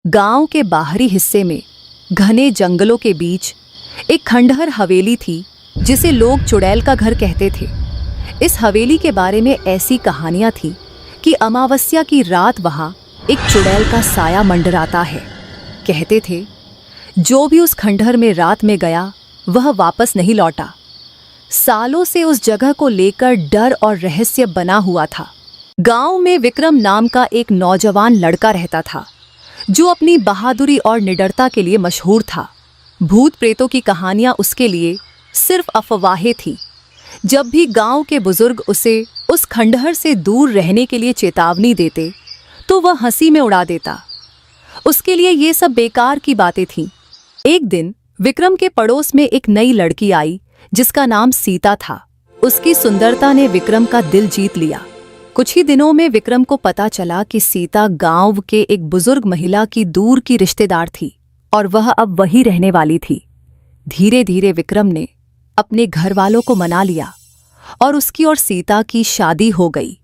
गांव के बाहरी हिस्से में घने जंगलों के बीच एक खंडहर हवेली थी जिसे लोग चुड़ैल का घर कहते थे। इस हवेली के बारे में ऐसी कहानियां थी कि अमावस्या की रात वहां एक चुड़ैल का साया मंडराता है। कहते थे जो भी उस खंडहर में रात में गया वह वापस नहीं लौटा। सालों से उस जगह को लेकर डर और रहस्य बना हुआ था। गांव में विक्रम नाम का एक नौजवान लड़का रहता था जो अपनी बहादुरी और निडरता के लिए मशहूर था। भूत प्रेतों की कहानियां उसके लिए सिर्फ अफवाहें थी। जब भी गांव के बुजुर्ग उसे उस खंडहर से दूर रहने के लिए चेतावनी देते तो वह हंसी में उड़ा देता। उसके लिए ये सब बेकार की बातें थीं। एक दिन विक्रम के पड़ोस में एक नई लड़की आई जिसका नाम सीता था। उसकी सुंदरता ने विक्रम का दिल जीत लिया। कुछ ही दिनों में विक्रम को पता चला कि सीता गांव के एक बुजुर्ग महिला की दूर की रिश्तेदार थी और वह अब वहीं रहने वाली थी। धीरे धीरे विक्रम ने अपने घर वालों को मना लिया और उसकी और सीता की शादी हो गई।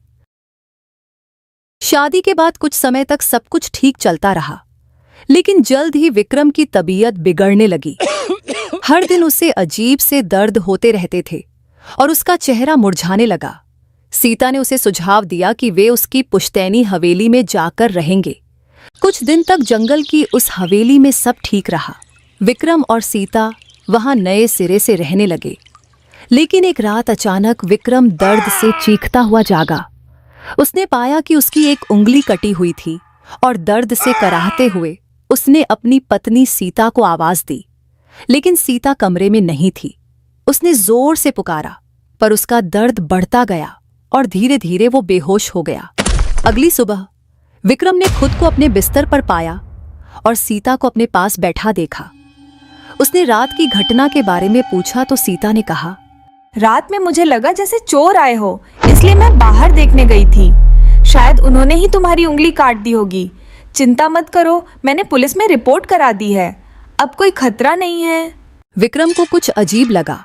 शादी के बाद कुछ समय तक सब कुछ ठीक चलता रहा, लेकिन जल्द ही विक्रम की तबीयत बिगड़ने लगी। हर दिन उसे अजीब से दर्द होते रहते थे और उसका चेहरा मुरझाने लगा। सीता ने उसे सुझाव दिया कि वे उसकी पुश्तैनी हवेली में जाकर रहेंगे। कुछ दिन तक जंगल की उस हवेली में सब ठीक रहा। विक्रम और सीता वहां नए सिरे से रहने लगे। लेकिन एक रात अचानक विक्रम दर्द से चीखता हुआ जागा। उसने पाया कि उसकी एक उंगली कटी हुई थी और दर्द से कराहते हुए उसने अपनी पत्नी सीता को आवाज दी, लेकिन सीता कमरे में नहीं थी। उसने जोर से पुकारा पर उसका दर्द बढ़ता गया और धीरे धीरे वो बेहोश हो गया। अगली सुबह विक्रम ने खुद को अपने बिस्तर पर पाया और सीता को अपने पास बैठा देखा। उसने रात की घटना के बारे में पूछा तो सीता ने कहा, रात में मुझे लगा जैसे चोर आए हो, इसलिए मैं बाहर देखने गई थी। शायद उन्होंने ही तुम्हारी उंगली काट दी होगी। चिंता मत करो, मैंने पुलिस में रिपोर्ट करा दी है। अब कोई खतरा नहीं है। विक्रम को कुछ अजीब लगा,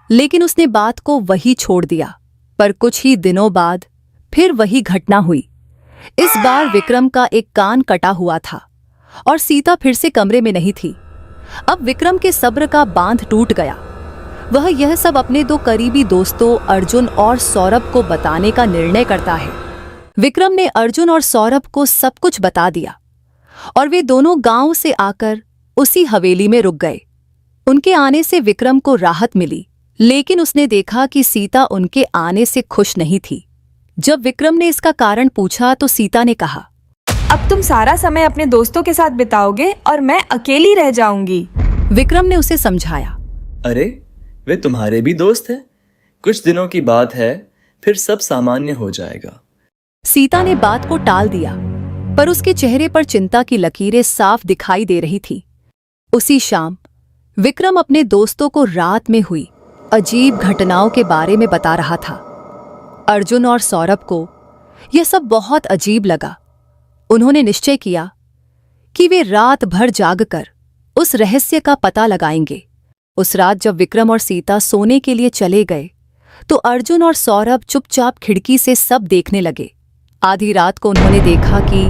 लेकिन उसने बात को वही छोड़ दिया। पर कुछ ही दिनों बाद फिर वही घटना हुई। इस बार विक्रम का एक कान कटा हुआ था और सीता फिर से कमरे में नहीं थी। अब विक्रम के सब्र का बांध टूट गया। वह यह सब अपने दो करीबी दोस्तों अर्जुन और सौरभ को बताने का निर्णय करता है। विक्रम ने अर्जुन और सौरभ को सब कुछ बता दिया और वे दोनों गांव से आकर उसी हवेली में रुक गए। उनके आने से विक्रम को राहत मिली, लेकिन उसने देखा कि सीता उनके आने से खुश नहीं थी। जब विक्रम ने इसका कारण पूछा तो सीता ने कहा, अब तुम सारा समय अपने दोस्तों के साथ बिताओगे और मैं अकेली रह जाऊंगी। विक्रम ने उसे समझाया, अरे वे तुम्हारे भी दोस्त हैं। कुछ दिनों की बात है, फिर सब सामान्य हो जाएगा। सीता ने बात को टाल दिया, पर उसके चेहरे पर चिंता की लकीरें साफ दिखाई दे रही थी। उसी शाम विक्रम अपने दोस्तों को रात में हुई अजीब घटनाओं के बारे में बता रहा था। अर्जुन और सौरभ को यह सब बहुत अजीब लगा। उन्होंने निश्चय किया कि वे रात भर जागकर उस रहस्य का पता लगाएंगे। उस रात जब विक्रम और सीता सोने के लिए चले गए तो अर्जुन और सौरभ चुपचाप खिड़की से सब देखने लगे। आधी रात को उन्होंने देखा कि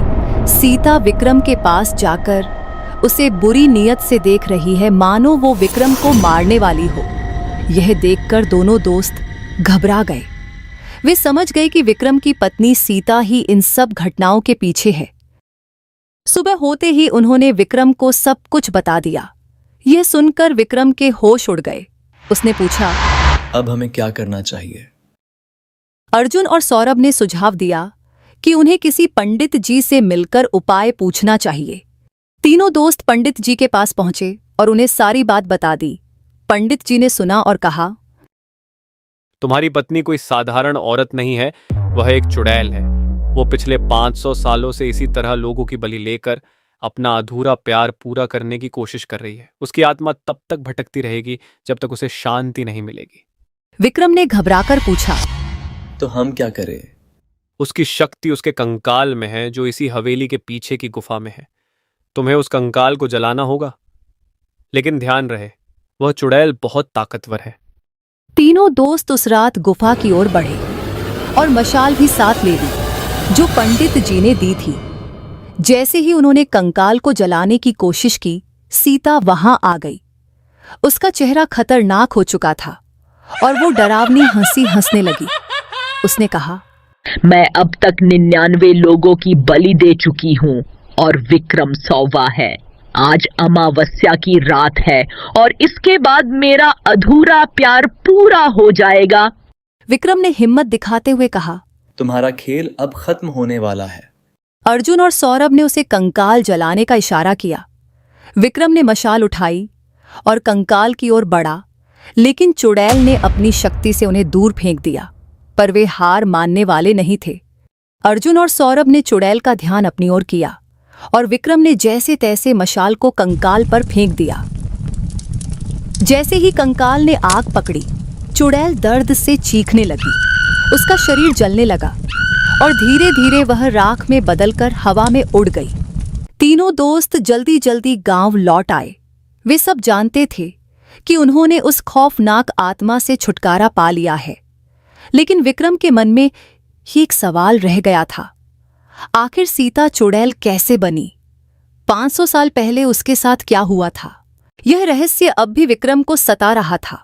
सीता विक्रम के पास जाकर उसे बुरी नीयत से देख रही है, मानो वो विक्रम को मारने वाली हो। यह देखकर दोनों दोस्त घबरा गए। वे समझ गए कि विक्रम की पत्नी सीता ही इन सब घटनाओं के पीछे है। सुबह होते ही उन्होंने विक्रम को सब कुछ बता दिया। यह सुनकर विक्रम के होश उड़ गए। उसने पूछा, अब हमें क्या करना चाहिए? अर्जुन और सौरभ ने सुझाव दिया कि उन्हें किसी पंडित जी से मिलकर उपाय पूछना चाहिए। तीनों दोस्त पंडित जी के पास पहुंचे और उन्हें सारी बात बता दी। पंडित जी ने सुना और कहा, तुम्हारी पत्नी कोई साधारण औरत नहीं है, वह एक चुड़ैल है। वो पिछले 500 सालों से इसी तरह लोगों की बलि लेकर अपना अधूरा प्यार पूरा करने की कोशिश कर रही है। उसकी आत्मा तब तक भटकती रहेगी जब तक उसे शांति नहीं मिलेगी। विक्रम ने घबराकर पूछा, तो हम क्या करें? उसकी शक्ति उसके कंकाल में है जो इसी हवेली के पीछे की गुफा में है। तुम्हें उस कंकाल को जलाना होगा, लेकिन ध्यान रहे वह चुड़ैल बहुत ताकतवर है। तीनों दोस्त उस रात गुफा की ओर बढ़े और मशाल भी साथ ले ली जो पंडित जी ने दी थी। जैसे ही उन्होंने कंकाल को जलाने की कोशिश की, सीता वहां आ गई। उसका चेहरा खतरनाक हो चुका था और वो डरावनी हंसी हंसने लगी। उसने कहा, मैं अब तक 99 लोगों की बलि दे चुकी हूँ और विक्रम 100वां है। आज अमावस्या की रात है और इसके बाद मेरा अधूरा प्यार पूरा हो जाएगा। विक्रम ने हिम्मत दिखाते हुए कहा, तुम्हारा खेल अब खत्म होने वाला है। अर्जुन और सौरभ ने उसे कंकाल जलाने का इशारा किया। विक्रम ने मशाल उठाई और कंकाल की ओर बढ़ा, लेकिन चुड़ैल ने अपनी शक्ति से उन्हें दूर फेंक दिया। पर वे हार मानने वाले नहीं थे। अर्जुन और सौरभ ने चुड़ैल का ध्यान अपनी ओर किया और विक्रम ने जैसे तैसे मशाल को कंकाल पर फेंक दिया। जैसे ही कंकाल ने आग पकड़ी, चुड़ैल दर्द से चीखने लगी। उसका शरीर जलने लगा और धीरे धीरे वह राख में बदलकर हवा में उड़ गई। तीनों दोस्त जल्दी जल्दी गांव लौट आए। वे सब जानते थे कि उन्होंने उस खौफनाक आत्मा से छुटकारा पा लिया है, लेकिन विक्रम के मन में ही एक सवाल रह गया था। आखिर सीता चुड़ैल कैसे बनी? 500 साल पहले उसके साथ क्या हुआ था? यह रहस्य अब भी विक्रम को सता रहा था,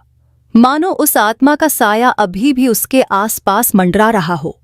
मानो उस आत्मा का साया अभी भी उसके आसपास मंडरा रहा हो।